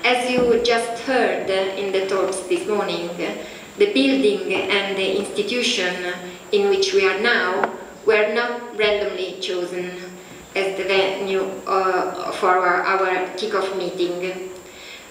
As you just heard in the talks this morning, the building and the institution in which we are now were not randomly chosen as the venue for our kick-off meeting.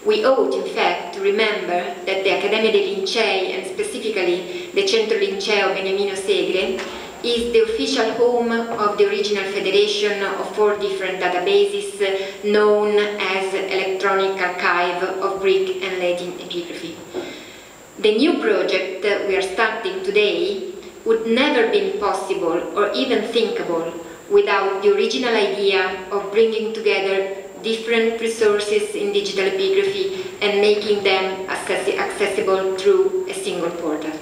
We ought, in fact, to remember that the Accademia dei Lincei, and specifically the Centro Linceo Beniamino Segre, is the official home of the original federation of 4 different databases known as Electronic Archive of Greek and Latin Epigraphy. The new project we are starting today would never been possible or even thinkable without the original idea of bringing together different resources in digital epigraphy and making them accessible through a single portal.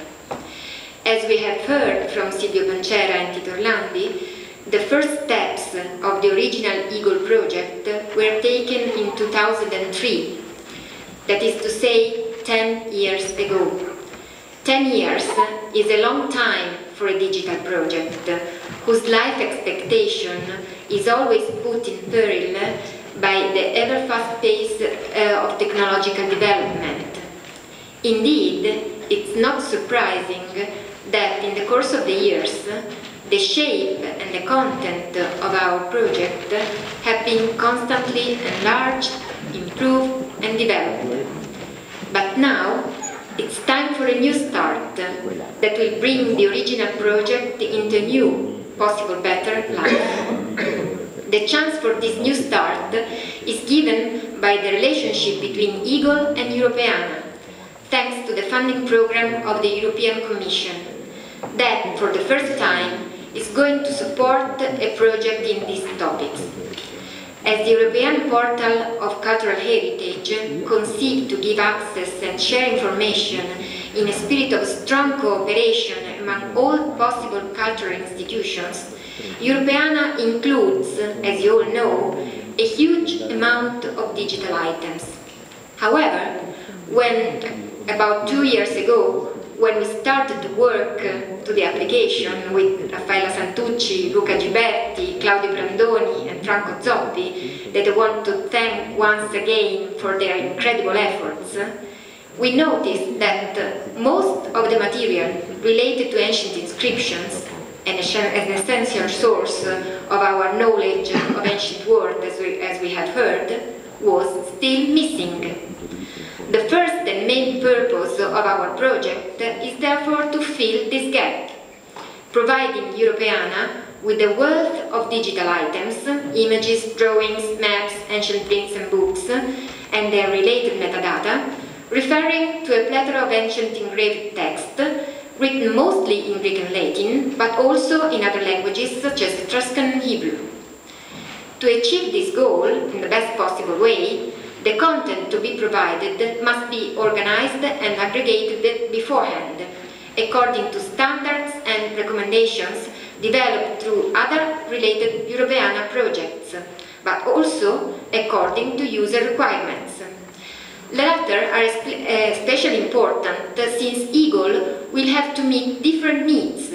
As we have heard from Silvia Pancera and Tito Orlandi, the first steps of the original Eagle project were taken in 2003, that is to say 10 years ago. 10 years is a long time for a digital project, whose life expectation is always put in peril by the ever-fast pace of technological development. Indeed, it's not surprising that in the course of the years, the shape and the content of our project have been constantly enlarged, improved, and developed. But now, it's time for a new start that will bring the original project into a new, possible better life. The chance for this new start is given by the relationship between Eagle and Europeana, thanks to the funding program of the European Commission, that for the first time is going to support a project in these topics. As the European Portal of Cultural Heritage, conceived to give access and share information in a spirit of strong cooperation among all possible cultural institutions, Europeana includes, as you all know, a huge amount of digital items. However, about 2 years ago, when we started to work to the application with Raffaella Santucci, Luca Giberti, Claudio Brandoni and Franco Zoppi, that I want to thank once again for their incredible efforts, we noticed that most of the material related to ancient inscriptions, an essential source of our knowledge of ancient world, as we have heard, was still missing. The first and main purpose of our project is therefore to fill this gap, providing Europeana with a wealth of digital items, images, drawings, maps, ancient prints and books, and their related metadata, referring to a plethora of ancient engraved text, written mostly in Greek and Latin, but also in other languages such as Etruscan and Hebrew. To achieve this goal in the best possible way, the content to be provided must be organized and aggregated beforehand, according to standards and recommendations developed through other related Europeana projects, but also according to user requirements. The latter are especially important since Eagle will have to meet different needs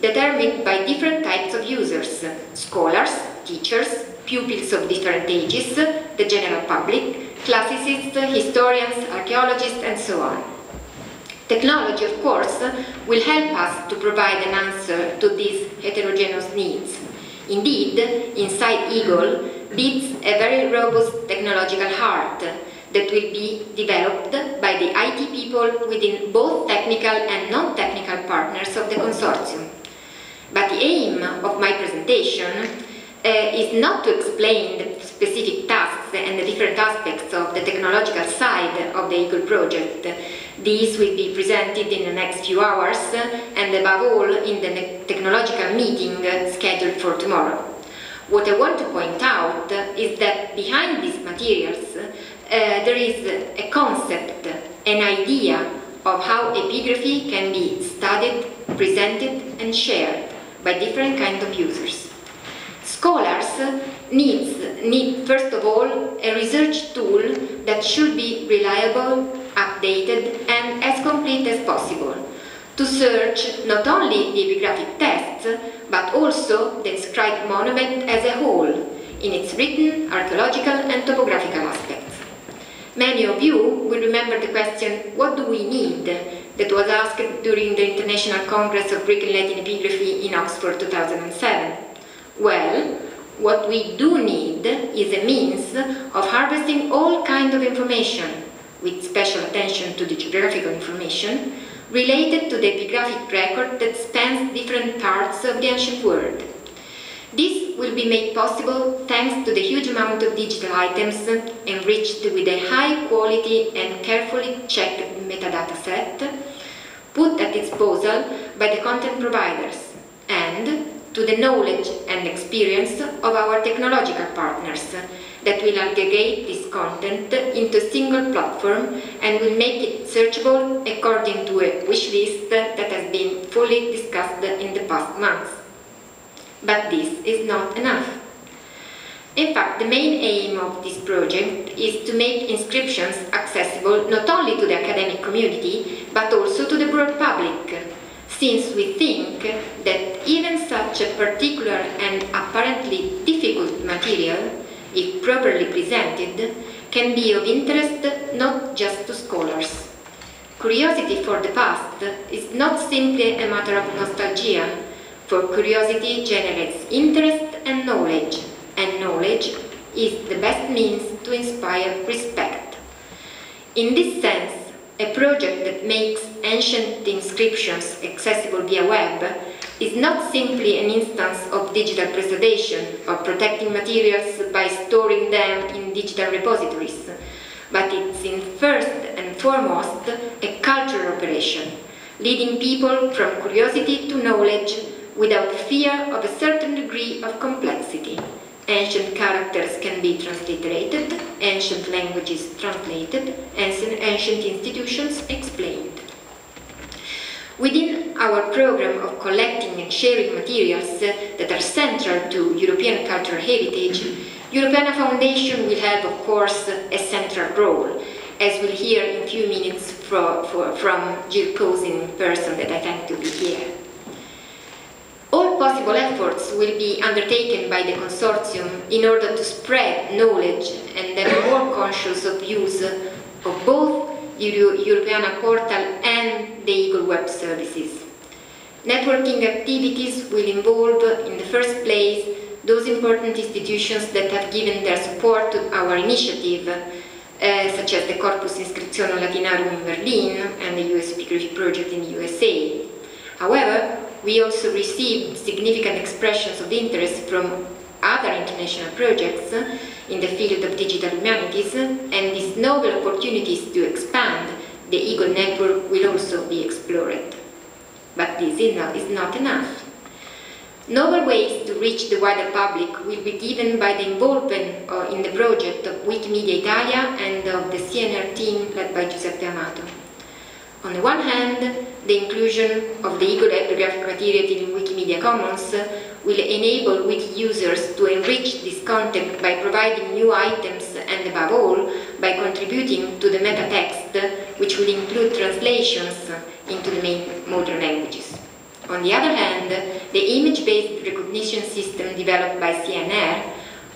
determined by different types of users: scholars, teachers, pupils of different ages, the general public, classicists, historians, archaeologists, and so on. Technology, of course, will help us to provide an answer to these heterogeneous needs. Indeed, inside Eagle beats a very robust technological heart that will be developed by the IT people within both technical and non-technical partners of the consortium. But the aim of my presentation is not to explain the specific tasks and the different aspects of the technological side of the Eagle project. These will be presented in the next few hours and above all in the technological meeting scheduled for tomorrow. What I want to point out is that behind these materials there is a concept, an idea of how epigraphy can be studied, presented and shared by different kinds of users. Scholars need first of all a research tool that should be reliable, updated and as complete as possible to search not only the epigraphic texts but also the inscribed monument as a whole in its written, archaeological and topographical aspects. Many of you will remember the question, what do we need, that was asked during the International Congress of Greek and Latin Epigraphy in Oxford 2007. Well, what we do need is a means of harvesting all kinds of information, with special attention to the geographical information, related to the epigraphic record that spans different parts of the ancient world. This will be made possible thanks to the huge amount of digital items enriched with a high quality and carefully checked metadata set put at disposal by the content providers, and to the knowledge and experience of our technological partners that will aggregate this content into a single platform and will make it searchable according to a wish list that has been fully discussed in the past months. But this is not enough. In fact, the main aim of this project is to make inscriptions accessible not only to the academic community, but also to the broad public, since we think that even such a particular and apparently difficult material, if properly presented, can be of interest not just to scholars. Curiosity for the past is not simply a matter of nostalgia, for curiosity generates interest and knowledge is the best means to inspire respect. In this sense, a project that makes ancient inscriptions accessible via web is not simply an instance of digital preservation, of protecting materials by storing them in digital repositories, but it's in first and foremost a cultural operation, leading people from curiosity to knowledge without fear of a certain degree of complexity. Ancient characters can be transliterated, ancient languages translated, ancient institutions explained. Within our program of collecting and sharing materials that are central to European cultural heritage, Europeana Foundation will have, of course, a central role, as we'll hear in a few minutes from Jill Cousin in person, that I thank to be here. All possible efforts will be undertaken by the consortium in order to spread knowledge and be more conscious of use of both Europeana portal and the Eagle Web Services. Networking activities will involve, in the first place, those important institutions that have given their support to our initiative, such as the Corpus Inscriptionum Latinarum in Berlin and the US Epigraphy project in the USA. However, we also received significant expressions of interest from other international projects in the field of digital humanities, and these novel opportunities to expand the Eagle network will also be explored. But this is not enough. Novel ways to reach the wider public will be given by the involvement in the project of Wikimedia Italia and of the CNR team led by Giuseppe Amato. On the one hand, the inclusion of the Eagle epigraphic material in Wikimedia Commons will enable Wiki users to enrich this content by providing new items and, above all, by contributing to the meta text, which will include translations into the main modern languages. On the other hand, the image-based recognition system developed by CNR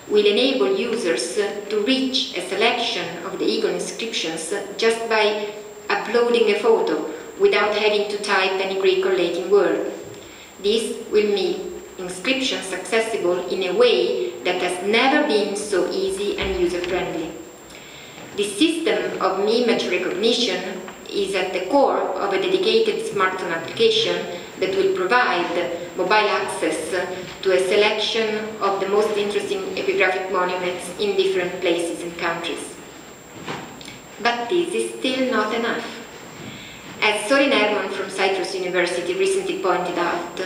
will enable users to reach a selection of the Eagle inscriptions just by uploading a photo without having to type any Greek or Latin word. This will make inscriptions accessible in a way that has never been so easy and user-friendly. This system of image recognition is at the core of a dedicated smartphone application that will provide mobile access to a selection of the most interesting epigraphic monuments in different places and countries. But this is still not enough. As Sorin Herman from Cyprus University recently pointed out,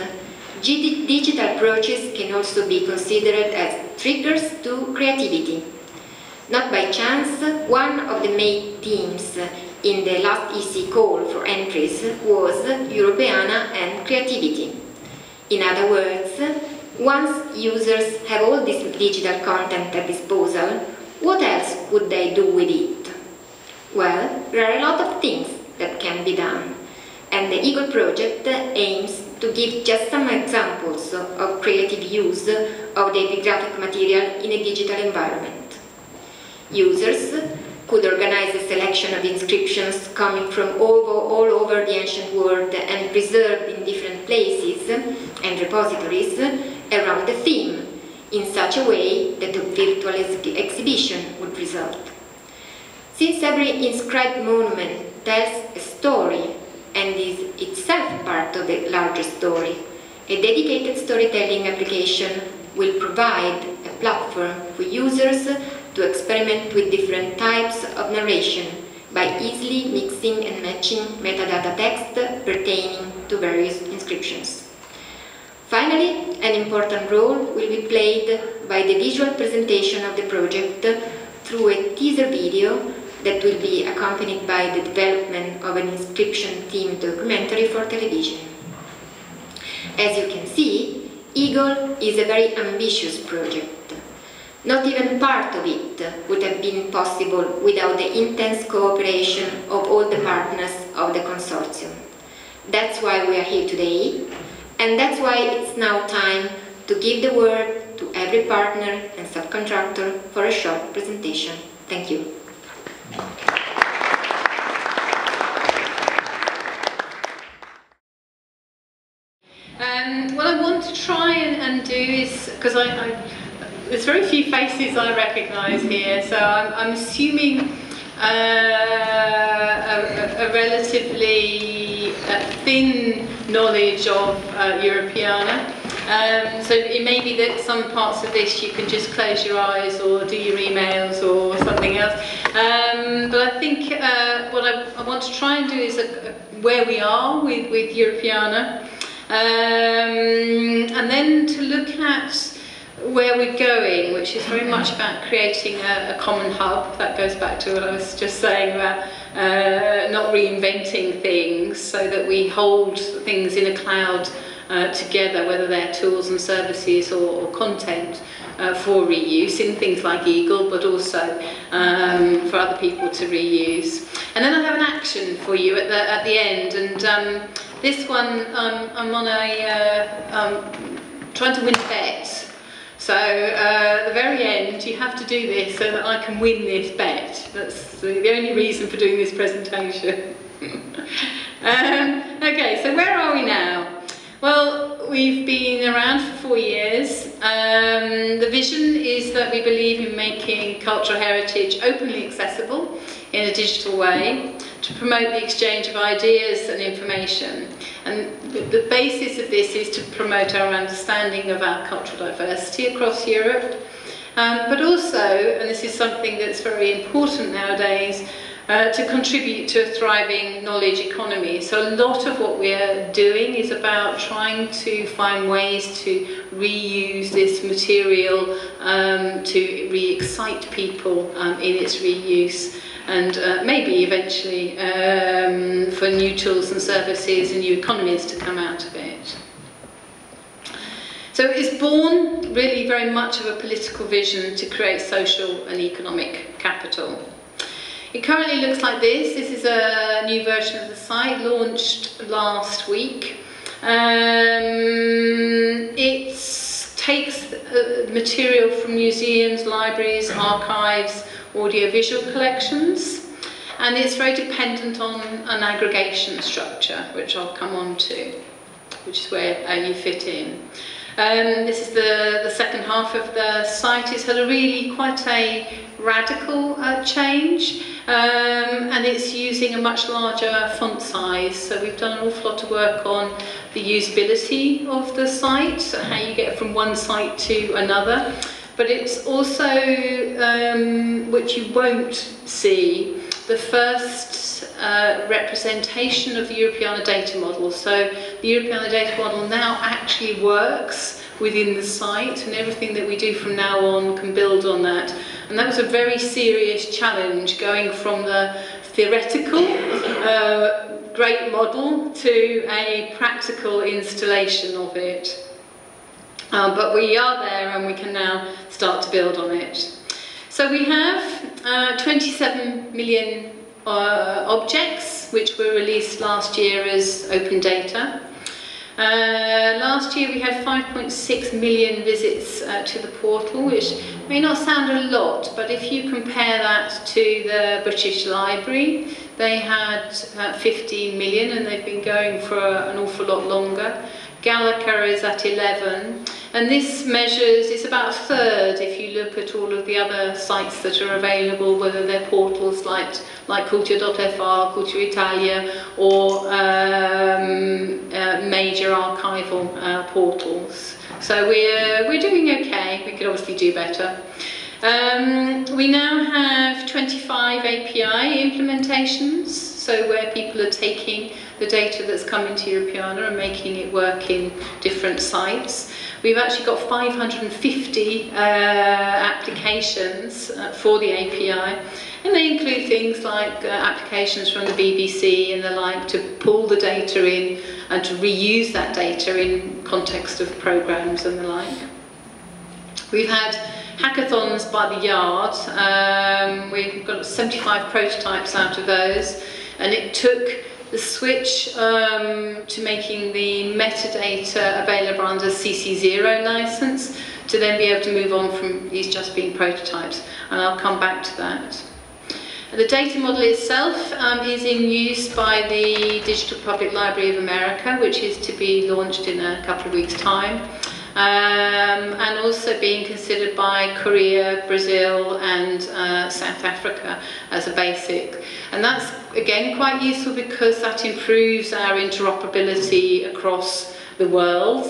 digital approaches can also be considered as triggers to creativity. Not by chance, one of the main themes in the last EC call for entries was Europeana and creativity. In other words, once users have all this digital content at disposal, what else could they do with it? Well, there are a lot of things that can be done, and the Eagle project aims to give just some examples of creative use of the epigraphic material in a digital environment. Users could organize a selection of inscriptions coming from all over the ancient world and preserved in different places and repositories around the theme, in such a way that a virtual exhibition would result. Since every inscribed monument tells a story and is itself part of a larger story, a dedicated storytelling application will provide a platform for users to experiment with different types of narration by easily mixing and matching metadata text pertaining to various inscriptions. Finally, an important role will be played by the visual presentation of the project through a teaser video that will be accompanied by the development of an inscription-themed documentary for television. As you can see, Eagle is a very ambitious project. Not even part of it would have been possible without the intense cooperation of all the partners of the consortium. That's why we are here today, and that's why it's now time to give the word to every partner and subcontractor for a short presentation. Thank you. What I want to try and do is, because there's very few faces I recognise here, so I'm assuming a relatively thin knowledge of Europeana. So it may be that some parts of this you can just close your eyes or do your emails or something else. But I think what I want to try and do is where we are with Europeana. And then to look at where we're going, which is very much about creating a common hub. That goes back to what I was just saying about not reinventing things, so that we hold things in a cloud together, whether they're tools and services or content for reuse in things like Eagle, but also for other people to reuse. And then I have an action for you at the end, and this one I'm on trying to win a bet. So at the very end, you have to do this so that I can win this bet. That's the only reason for doing this presentation. Okay, so where are we now? Well, we've been around for 4 years. The vision is that we believe in making cultural heritage openly accessible in a digital way to promote the exchange of ideas and information. And the basis of this is to promote our understanding of our cultural diversity across Europe, but also, and this is something that's very important nowadays, to contribute to a thriving knowledge economy. So a lot of what we're doing is about trying to find ways to reuse this material to re-excite people in its reuse, and maybe eventually for new tools and services and new economies to come out of it. So it's born really very much of a political vision to create social and economic capital. It currently looks like this. This is a new version of the site, launched last week. It takes material from museums, libraries, archives, audiovisual collections, and it's very dependent on an aggregation structure, which I'll come on to, which is where you fit in. This is the second half of the site. It's had a really quite a radical change, and it's using a much larger font size. So we've done an awful lot of work on the usability of the site, so how you get from one site to another. But it's also, which you won't see, the first representation of the Europeana data model. So the Europeana data model now actually works within the site, and everything that we do from now on can build on that. And that was a very serious challenge, going from the theoretical great model to a practical installation of it. But we are there, and we can now start to build on it. So we have 27 million objects, which were released last year as open data. Last year we had 5.6 million visits to the portal, which may not sound a lot, but if you compare that to the British Library, they had 15 million and they've been going for an awful lot longer. Gallica is at 11, and this measures, it's about a third if you look at all of the other sites that are available, whether they're portals like Culture.fr, Culture Italia, or major archival portals. So we're doing okay. We could obviously do better. We now have 25 API implementations, so where people are taking the data that's come into Europeana and making it work in different sites. We've actually got 550 applications for the API, and they include things like applications from the BBC and the like to pull the data in and to reuse that data in context of programmes and the like. We've had hackathons by the yard. We've got 75 prototypes out of those, and it took the switch to making the metadata available under CC0 license to then be able to move on from these just being prototypes, and I'll come back to that. The data model itself is in use by the Digital Public Library of America, which is to be launched in a couple of weeks' time, and also being considered by Korea, Brazil and South Africa as a basic. And that's again quite useful because that improves our interoperability across the world.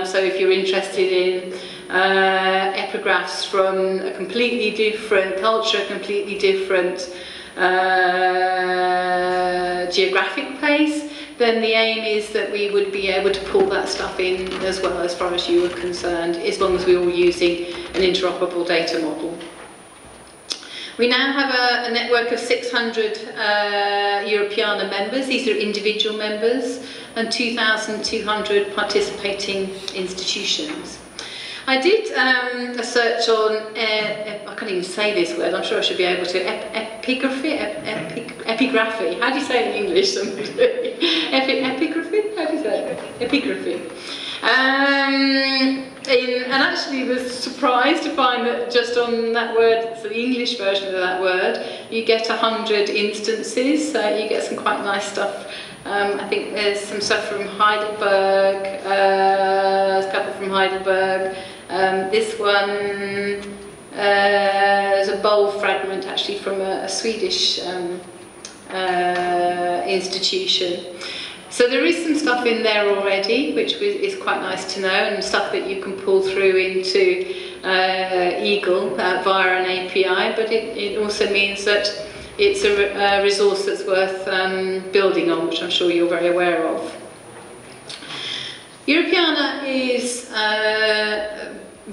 So if you're interested in epigraphs from a completely different culture, completely different geographic place, then the aim is that we would be able to pull that stuff in as well as far as you are concerned, as long as we're all using an interoperable data model. We now have a network of 600 Europeana members. These are individual members, and 2,200 participating institutions. I did a search on, I can't even say this word, I'm sure I should be able to, epigraphy? Epigraphy, how do you say it in English? Epigraphy? How do you say it? Epigraphy. And actually was surprised to find that just on that word, so the English version of that word, you get 100 instances, so you get some quite nice stuff. I think there's some stuff from Heidelberg, a couple from Heidelberg. This one is a bowl fragment actually from a Swedish institution. So there is some stuff in there already, which is quite nice to know, and stuff that you can pull through into Eagle via an API, but it also means that it's a resource that's worth building on, which I'm sure you're very aware of. Europeana is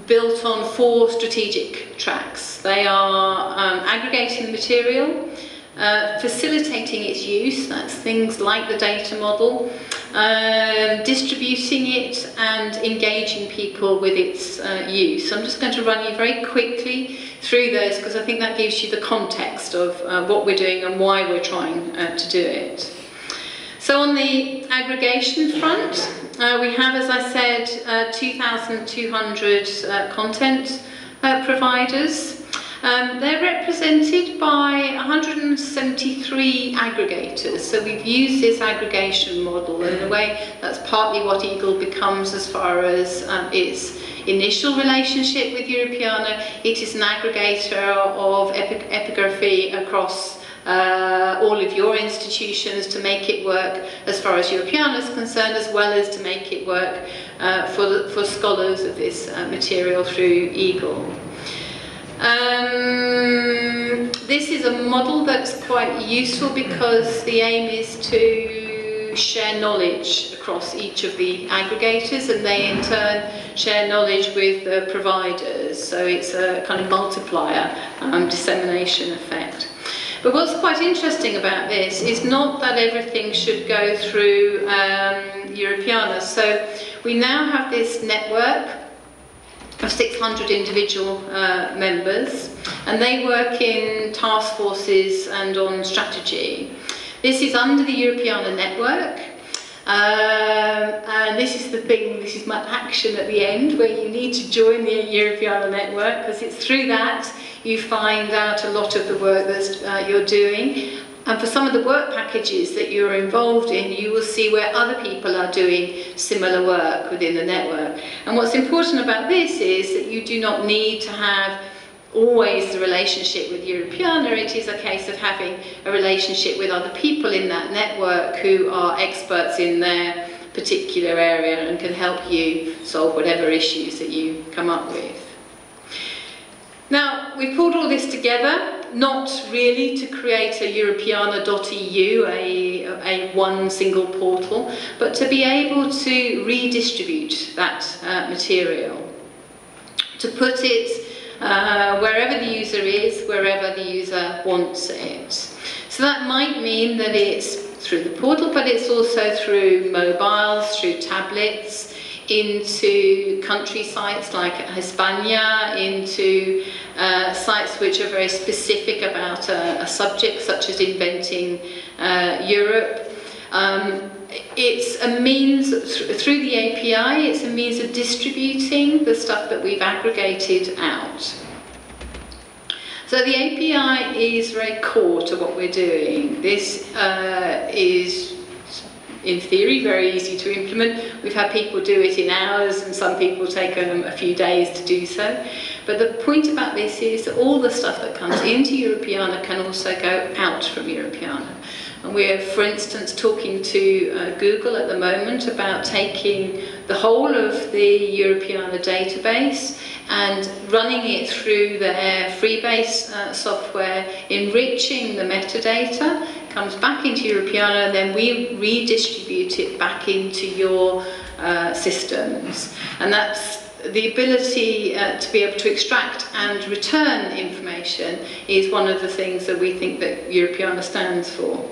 built on 4 strategic tracks. They are aggregating the material, facilitating its use, that's things like the data model, distributing it and engaging people with its use. So I'm just going to run you very quickly through those because I think that gives you the context of what we're doing and why we're trying to do it. So on the aggregation front, we have, as I said, 2,200 content providers. They're represented by 173 aggregators, so we've used this aggregation model, and in a way that's partly what Eagle becomes as far as its initial relationship with Europeana. It is an aggregator of epigraphy across all of your institutions to make it work as far as Europeana is concerned, as well as to make it work for scholars of this material through Eagle. This is a model that's quite useful because the aim is to share knowledge across each of the aggregators, and they in turn share knowledge with the providers, so it's a kind of multiplier dissemination effect. But what's quite interesting about this is not that everything should go through Europeana. So we now have this network of 600 individual members, and they work in task forces and on strategy. This is under the Europeana network. And this is the thing, this is my action at the end, where you need to join the Europeana network, because it's through that you find out a lot of the work that you're doing. And for some of the work packages that you're involved in, you will see where other people are doing similar work within the network. And what's important about this is that you do not need to have always the relationship with Europeana. It is a case of having a relationship with other people in that network who are experts in their particular area and can help you solve whatever issues that you come up with. Now, we pulled all this together, not really to create a Europeana.eu, a one single portal, but to be able to redistribute that material, to put it wherever the user is, wherever the user wants it. So that might mean that it's through the portal, but it's also through mobiles, through tablets, into country sites like Hispania, into sites which are very specific about a subject, such as Inventing Europe. It's a means, through the API, it's a means of distributing the stuff that we've aggregated out. So the API is very core to what we're doing. This is, in theory, very easy to implement. We've had people do it in hours, and some people take a few days to do so. But the point about this is that all the stuff that comes into Europeana can also go out from Europeana. And we're, for instance, talking to Google at the moment about taking the whole of the Europeana database and running it through their Freebase software, enriching the metadata, comes back into Europeana, and then we redistribute it back into your systems. And that's the ability to be able to extract and return information is one of the things that we think that Europeana stands for.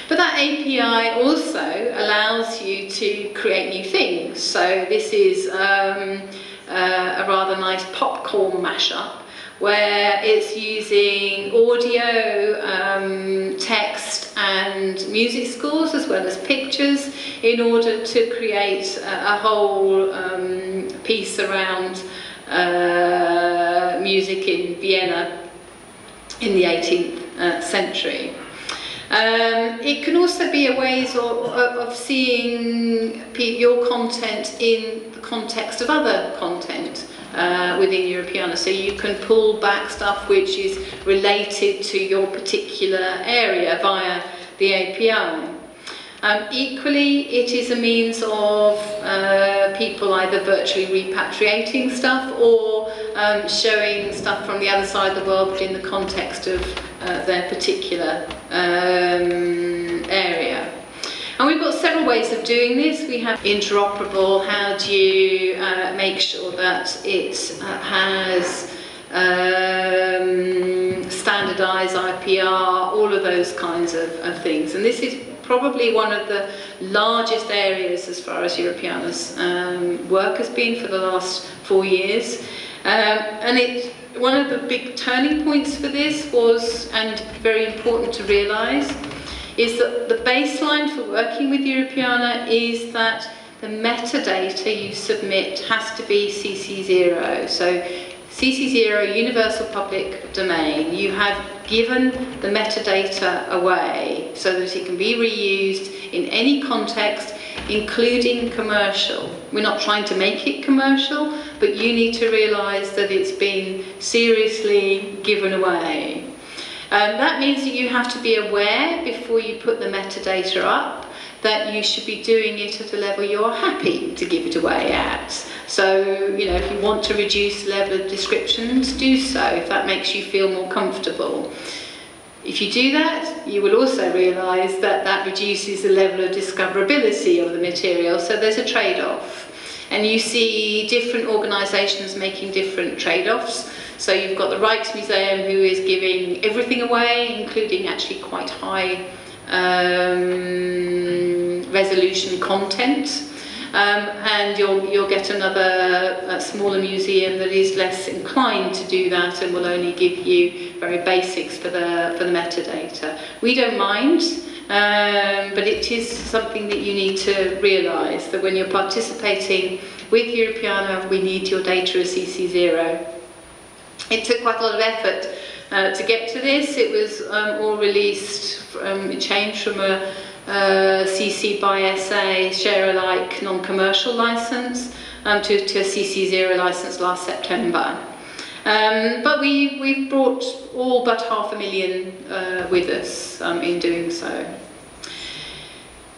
But that API also allows you to create new things. So this is a rather nice popcorn mashup, where it's using audio, text and music scores, as well as pictures, in order to create a whole piece around music in Vienna in the 18th century. It can also be a ways of seeing your content in the context of other content within Europeana. So you can pull back stuff which is related to your particular area via the API. Equally, it is a means of people either virtually repatriating stuff or showing stuff from the other side of the world, but in the context of their particular area. And we've got several ways of doing this. We have interoperable, how do you make sure that it has standardized IPR, all of those kinds of things. And this is probably one of the largest areas as far as Europeana's work has been for the last 4 years. And one of the big turning points for this was, and very important to realise, is that the baseline for working with Europeana is that the metadata you submit has to be CC0. So CC0, Universal Public Domain. You have given the metadata away so that it can be reused in any context, including commercial. We're not trying to make it commercial, but you need to realise that it's been seriously given away. That means that you have to be aware before you put the metadata up that you should be doing it at a level you're happy to give it away at. So, you know, if you want to reduce the level of descriptions, do so if that makes you feel more comfortable. If you do that, you will also realise that that reduces the level of discoverability of the material, so there's a trade-off. And you see different organisations making different trade-offs. So you've got the Rijksmuseum, who is giving everything away, including actually quite high resolution content. and you'll get another smaller museum that is less inclined to do that and will only give you very basics for the metadata. We don't mind, but it is something that you need to realise, that when you're participating with Europeana, we need your data as CC0. It took quite a lot of effort to get to this. It was all released, it changed from a CC by SA share-alike non-commercial license to a CC0 license last September. But we've brought all but 500,000 with us in doing so.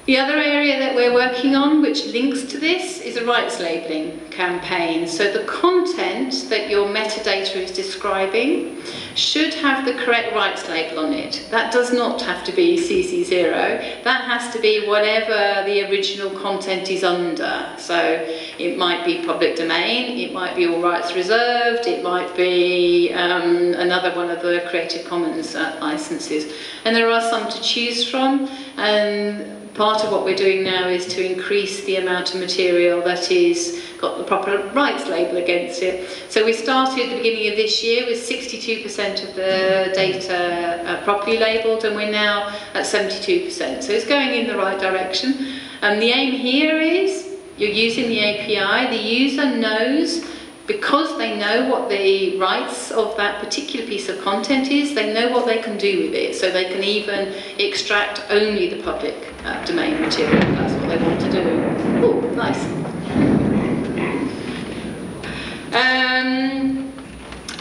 The other area that we're working on, which links to this, is a rights labelling campaign. So the content that your metadata is describing should have the correct rights label on it. That does not have to be CC0. That has to be whatever the original content is under. So it might be public domain, it might be all rights reserved, it might be another one of the Creative Commons licenses. And there are some to choose from. And part of what we're doing now is to increase the amount of material that is got the proper rights label against it. So we started at the beginning of this year with 62% of the data properly labelled, and we're now at 72%. So it's going in the right direction. The aim here is you're using the API, the user knows, because they know what the rights of that particular piece of content is, they know what they can do with it. So they can even extract only the public domain material if that's what they want to do. Oh, nice.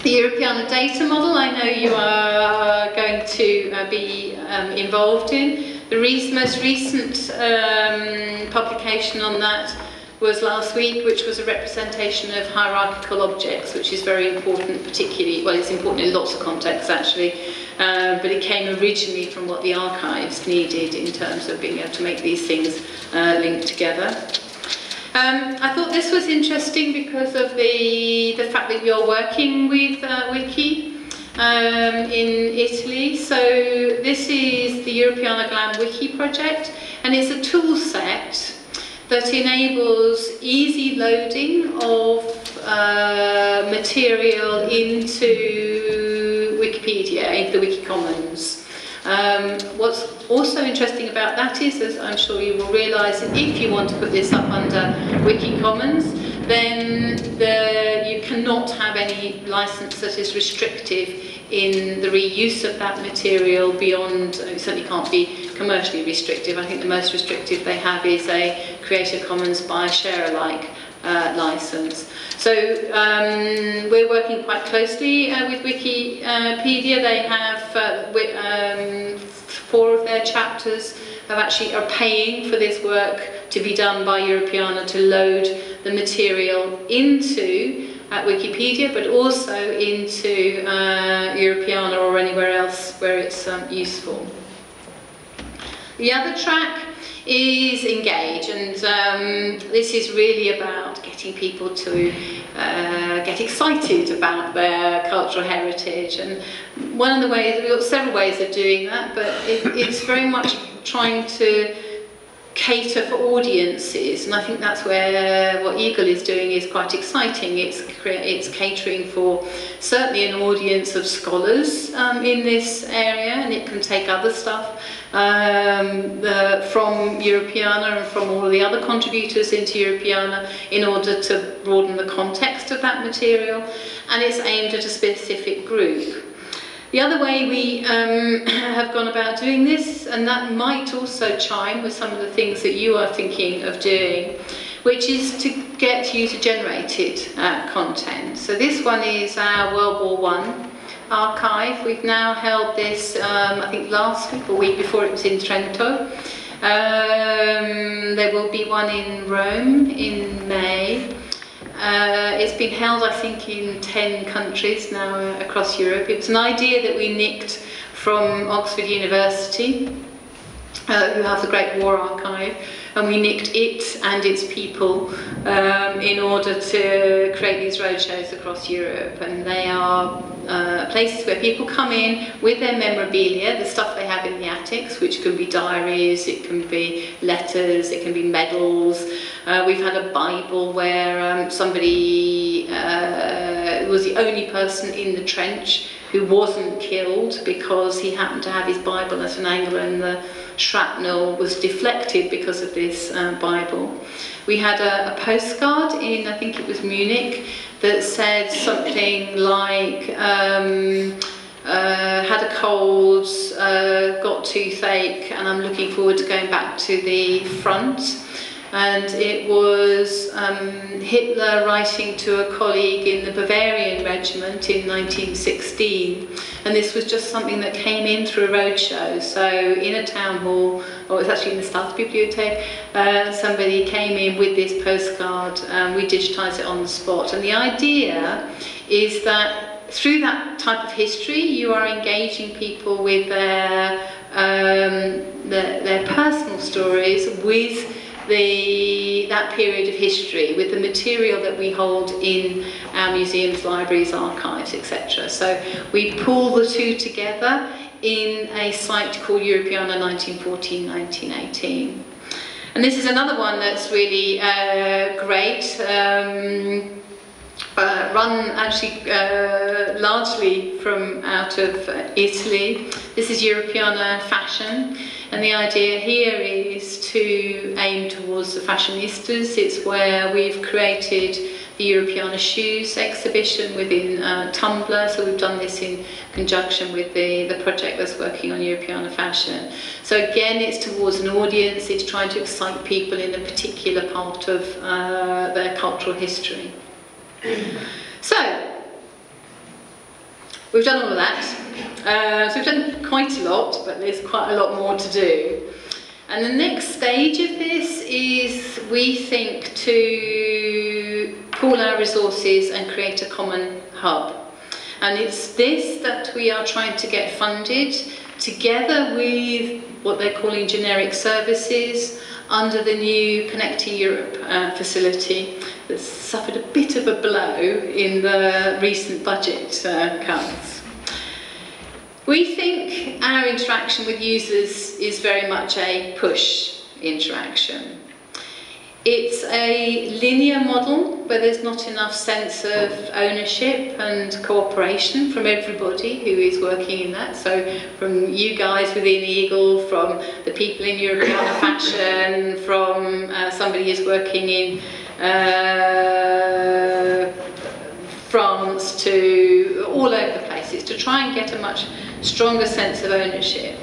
The Europeana data model, I know you are going to be involved in. The most recent publication on that was last week, which was a representation of hierarchical objects, which is very important, particularly, well, it's important in lots of contexts actually, but it came originally from what the archives needed in terms of being able to make these things link together. I thought this was interesting because of the fact that you're working with Wiki in Italy. So this is the Europeana Glam Wiki project, and it's a tool set that enables easy loading of material into Wikipedia, into the Wiki Commons. What's also interesting about that is, as I'm sure you will realise, that if you want to put this up under Wiki Commons, then you cannot have any license that is restrictive in the reuse of that material beyond, it certainly can't be commercially restrictive. I think the most restrictive they have is a Creative Commons by share-alike license. So we're working quite closely with Wikipedia. They have 4 of their chapters are paying for this work to be done by Europeana to load the material into Wikipedia, but also into Europeana or anywhere else where it's useful. The other track is engage, and this is really about getting people to get excited about their cultural heritage. And one of the ways, we've got several ways of doing that, but it's very much trying to cater for audiences, and I think that's where what Eagle is doing is quite exciting. It's catering for certainly an audience of scholars in this area, and it can take other stuff from Europeana and from all the other contributors into Europeana in order to broaden the context of that material, and it's aimed at a specific group. The other way we have gone about doing this, and that might also chime with some of the things that you are thinking of doing, which is to get user-generated content. So this one is our World War I archive. We've now held this, I think last week or week before it was in Trento. There will be one in Rome in May. It's been held, I think, in 10 countries now across Europe. It's an idea that we nicked from Oxford University, who have the Great War Archive. and we nicked it and its people in order to create these roadshows across Europe. And they are places where people come in with their memorabilia, the stuff they have in the attics, which can be diaries, it can be letters, it can be medals. We've had a Bible where somebody was the only person in the trench who wasn't killed because he happened to have his Bible at an angle and the shrapnel was deflected because of this Bible. We had a postcard in, I think it was Munich, that said something like, had a cold, got toothache, and I'm looking forward to going back to the front. And it was Hitler writing to a colleague in the Bavarian regiment in 1916, and this was just something that came in through a roadshow. So in a town hall, or it was actually in the Staatsbibliothek, somebody came in with this postcard, and we digitised it on the spot. And the idea is that through that type of history, you are engaging people with their personal stories with that period of history, with the material that we hold in our museums, libraries, archives, etc. So we pull the two together in a site called Europeana 1914-1918. And this is another one that's really great, run actually largely from out of Italy. This is Europeana fashion. And the idea here is to aim towards the fashionistas. It's where we've created the Europeana shoes exhibition within Tumblr. So we've done this in conjunction with the project that's working on Europeana fashion. So again, it's towards an audience. It's trying to excite people in a particular part of their cultural history. So we've done all of that. So we've done quite a lot, but there's quite a lot more to do. And the next stage of this is, we think, to pool our resources and create a common hub. And it's this that we are trying to get funded together with what they're calling generic services under the new Connecting Europe facility that's suffered a bit of a blow in the recent budget cuts. We think our interaction with users is very much a push interaction. It's a linear model where there's not enough sense of ownership and cooperation from everybody who is working in that. So from you guys within Eagle, from the people in Europeana fashion, from somebody who's working in France, to all over the place. It's to try and get a much stronger sense of ownership.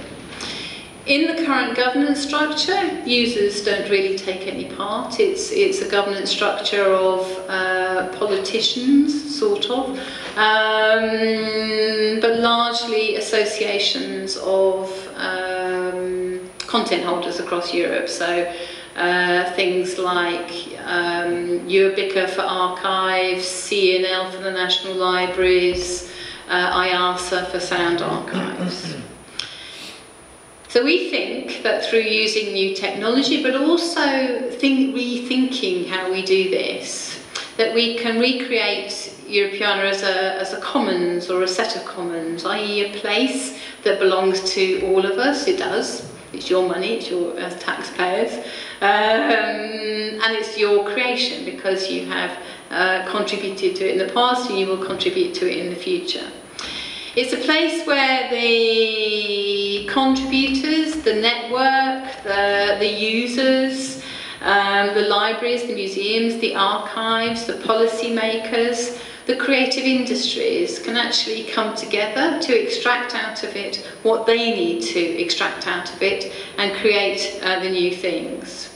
In the current governance structure, users don't really take any part. It's a governance structure of politicians, sort of, but largely associations of content holders across Europe. So things like Europeana for archives, CNL for the national libraries, IASA for sound archives. So we think that through using new technology, but also rethinking how we do this, that we can recreate Europeana as a commons or a set of commons, i.e. a place that belongs to all of us. It does. It's your money, it's your as taxpayers, and it's your creation because you have contributed to it in the past and you will contribute to it in the future. It's a place where the contributors, the network, the users, the libraries, the museums, the archives, the policymakers, the creative industries can actually come together to extract out of it what they need to extract out of it and create the new things.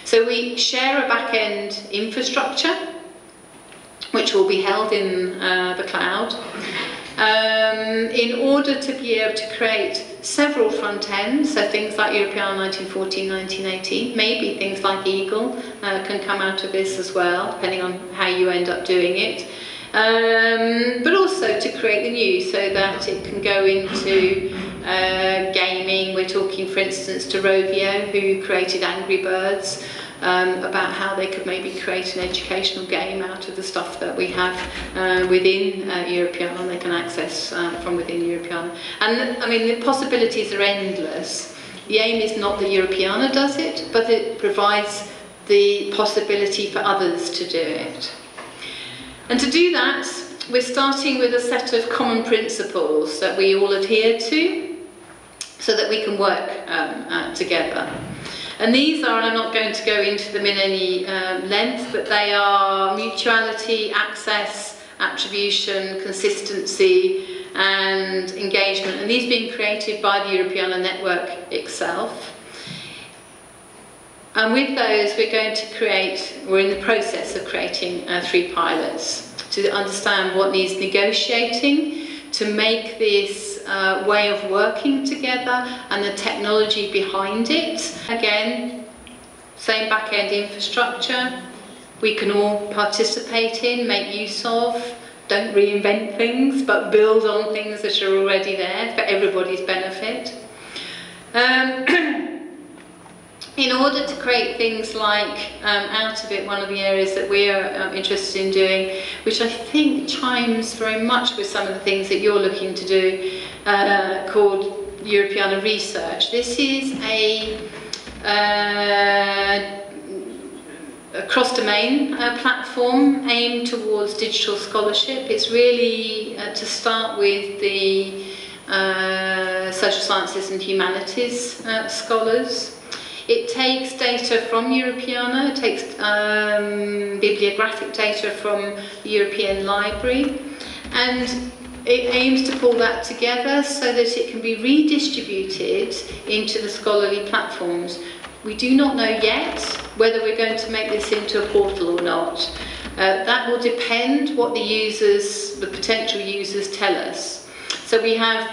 So we share a back-end infrastructure which will be held in the cloud. In order to be able to create several front ends, so things like Europeana 1914-1918, maybe things like Eagle can come out of this as well, depending on how you end up doing it. But also to create the new so that it can go into gaming. We're talking talking, for instance, to Rovio, who created Angry Birds, about how they could maybe create an educational game out of the stuff that we have within Europeana, and they can access from within Europeana. And I mean, the possibilities are endless. The aim is not that Europeana does it, but it provides the possibility for others to do it. And to do that, we're starting with a set of common principles that we all adhere to, so that we can work together. And these are, and I'm not going to go into them in any length, but they are mutuality, access, attribution, consistency, and engagement. And these being created by the Europeana network itself. And with those, we're going to create, we're in the process of creating 3 pilots to understand what needs negotiating to make this way of working together and the technology behind it. Again, same back-end infrastructure we can all participate in, make use of. Don't reinvent things, but build on things that are already there for everybody's benefit. In order to create things like, out of it, one of the areas that we are interested in doing, which I think chimes very much with some of the things that you're looking to do, called Europeana Research. This is a cross-domain platform aimed towards digital scholarship. It's really to start with the social sciences and humanities scholars. It takes data from Europeana, it takes bibliographic data from the European Library, and it aims to pull that together so that it can be redistributed into the scholarly platforms. We do not know yet whether we're going to make this into a portal or not. That will depend what the users, the potential users, tell us. So we have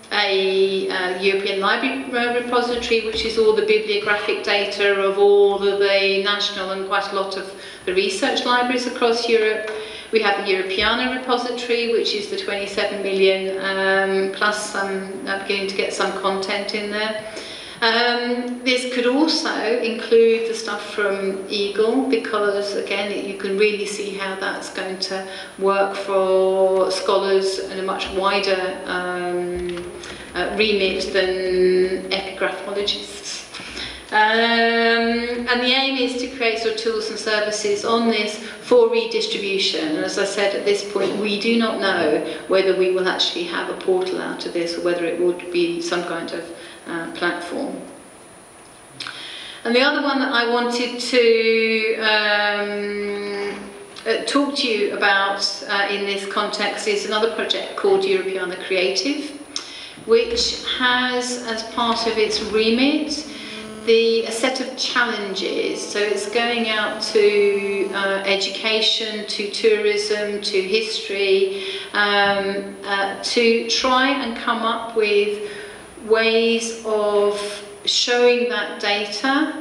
a European Library repository, which is all the bibliographic data of all of the national and quite a lot of the research libraries across Europe. We have the Europeana repository, which is the 27 million plus some, beginning to get some content in there. This could also include the stuff from Eagle, because again you can really see how that's going to work for scholars in a much wider remit than epigraphologists. And the aim is to create sort of tools and services on this for redistribution. And as I said, at this point we do not know whether we will actually have a portal out of this or whether it would be some kind of platform. And the other one that I wanted to talk to you about in this context is another project called Europeana Creative, which has as part of its remit a set of challenges. So it's going out to education, to tourism, to history, to try and come up with ways of showing that data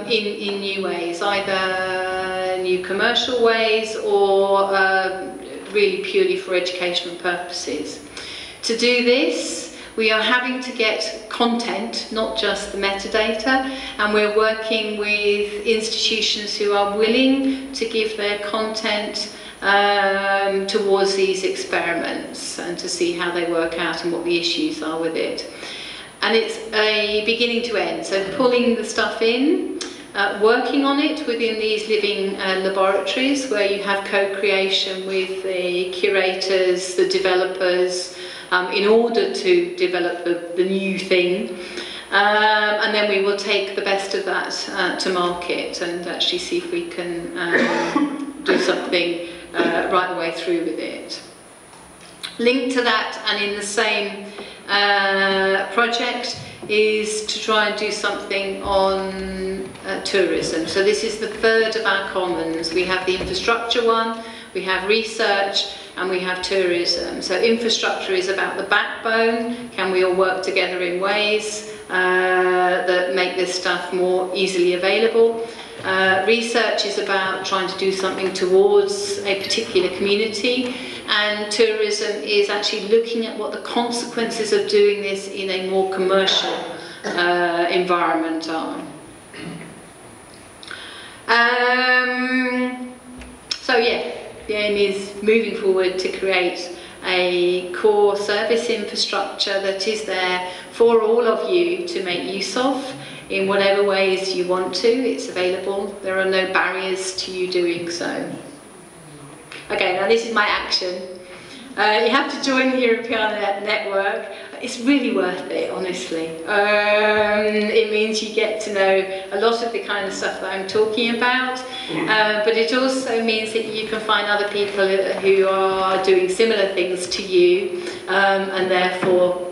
in new ways, either new commercial ways or really purely for educational purposes. To do this, we are having to get content, not just the metadata, and we're working with institutions who are willing to give their content towards these experiments and to see how they work out and what the issues are with it. And it's a beginning to end, so pulling the stuff in, working on it within these living laboratories where you have co-creation with the curators, the developers, in order to develop the new thing. And then we will take the best of that to market and actually see if we can do something right the way through with it. Linked to that and in the same project is to try and do something on tourism. So this is the third of our commons. We have the infrastructure one, we have research, and we have tourism. So infrastructure is about the backbone. Can we all work together in ways that make this stuff more easily available? Research is about trying to do something towards a particular community, and tourism is actually looking at what the consequences of doing this in a more commercial environment are. So yeah, the aim is moving forward to create a core service infrastructure that is there for all of you to make use of in whatever ways you want to. It's available. There are no barriers to you doing so. Okay, now this is my action. You have to join the Europeana network. It's really worth it, honestly. It means you get to know a lot of the kind of stuff that I'm talking about, but it also means that you can find other people who are doing similar things to you, and therefore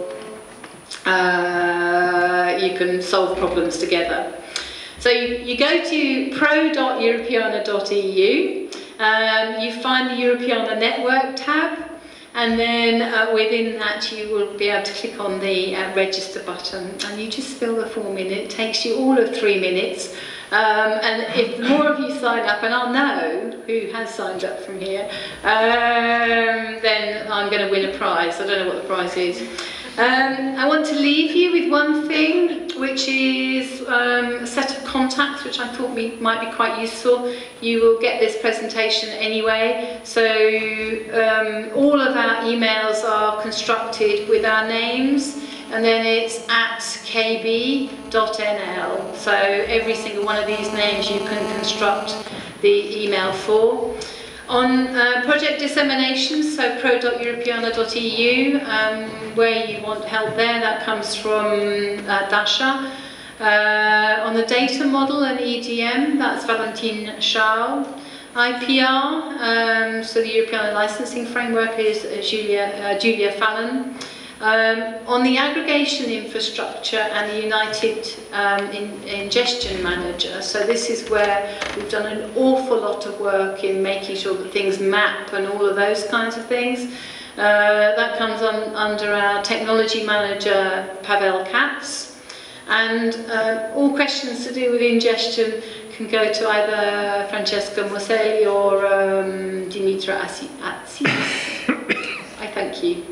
you can solve problems together. So you go to pro.europeana.eu, you find the Europeana Network tab, and then within that you will be able to click on the register button, and you just fill the form in. It takes you all of 3 minutes, and if more of you sign up, and I'll know who has signed up from here, then I'm going to win a prize. I don't know what the prize is. I want to leave you with one thing, which is a set of contacts which I thought might be quite useful. You will get this presentation anyway, so all of our emails are constructed with our names, and then it's @kb.nl, so every single one of these names you can construct the email for. On project dissemination, so pro.europeana.eu, where you want help there, that comes from Dasha. On the data model and EDM, that's Valentine Charles. IPR, so the European licensing framework is Julia Fallon. On the aggregation infrastructure and the United Ingestion Manager, so this is where we've done an awful lot of work in making sure that things map and all of those kinds of things. That comes under our technology manager, Pavel Katz. And all questions to do with ingestion can go to either Francesca Moselli or Dimitra Atsis. I thank you.